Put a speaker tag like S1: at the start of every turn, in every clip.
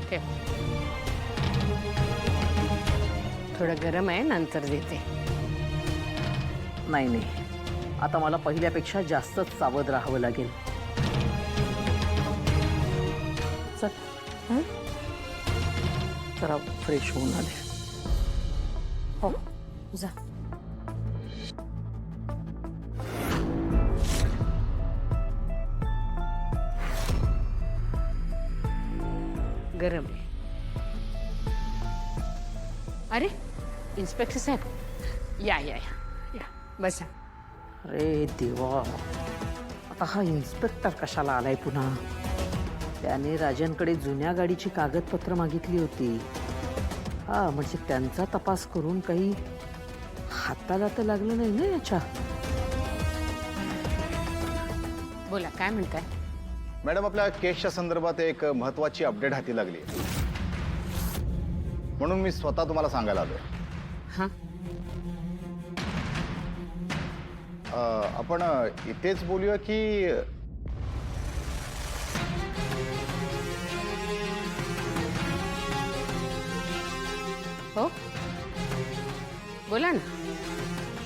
S1: ठेव. थोडं गरम आहे, नंतर देते.
S2: नाही नाही, आता मला पहिल्यापेक्षा जास्तच सावध राहावं लागेल. चल. हं? जरा फ्रेश होऊन आले.
S1: हो जा. गरम आहे. अरे इन्स्पेक्टर साहेब, या या या या, बसा.
S2: अरे देवा, आता हा इन्स्पेक्टर कशाला आलाय पुन्हा? त्याने राजनकडे जुन्या गाडीची कागदपत्र मागितली होती. हा, म्हणजे त्यांचा तपास करून काही हाताला तर लागलं नाही ना याच्या.
S1: बोला, काय म्हणताय?
S3: मॅडम, आपल्या केसच्या संदर्भात एक महत्त्वाची अपडेट हाती लागली, म्हणून मी स्वतः तुम्हाला सांगायला आलोय.
S1: हां,
S3: आपण इथेच बोलूया की
S1: हो बोला ना.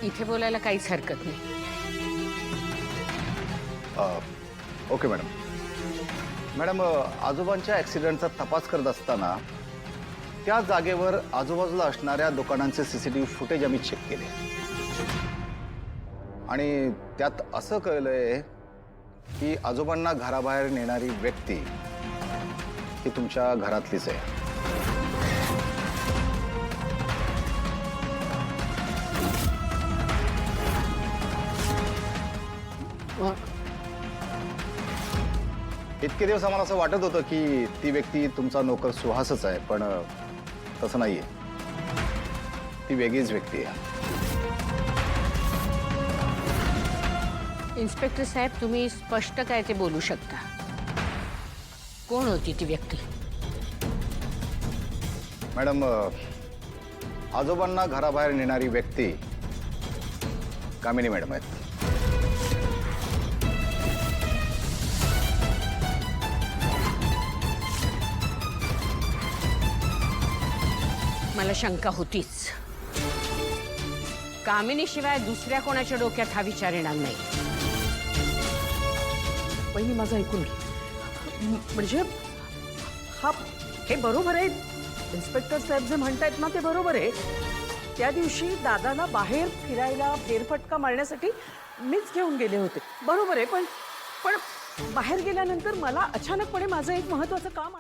S1: इथे बोलायला काहीच हरकत नाही.
S3: Okay madam. मॅडम, आजोबांच्या ॲक्सिडेंटचा तपास करत असताना त्या जागेवर आजूबाजूला असणाऱ्या दुकानांचे CCTV फुटेज आम्ही चेक केले आणि त्यात असं कळलंय की आजोबांना घराबाहेर नेणारी व्यक्ती ही तुमच्या घरातलीच आहे. इतके दिवस आम्हाला असं वाटत होतं की ती व्यक्ती तुमचा नोकर सुहासच आहे, पण तसं नाहीये. ती वेगळीच व्यक्ती आहे.
S1: इन्स्पेक्टर साहेब, तुम्ही स्पष्ट काय ते बोलू शकता. कोण होती ती व्यक्ती?
S3: मॅडम, आजोबांना घराबाहेर नेणारी व्यक्ती कामिनी मॅडम आहेत.
S1: मला शंका होतीच. कामिनीशिवाय दुसऱ्या कोणाच्या डोक्यात हा विचार येणार नाही.
S2: पहिली माझं ऐकून घे. म्हणजे हा, हे बरोबर आहे. इन्स्पेक्टर साहेब जे म्हणतायत ना, ते बरोबर आहे. त्या दिवशी दादाला बाहेर फिरायला फेरफटका मारण्यासाठी मीच घेऊन गेले होते. बरोबर आहे, पण बाहेर गेल्यानंतर मला अचानकपणे माझं एक महत्त्वाचं काम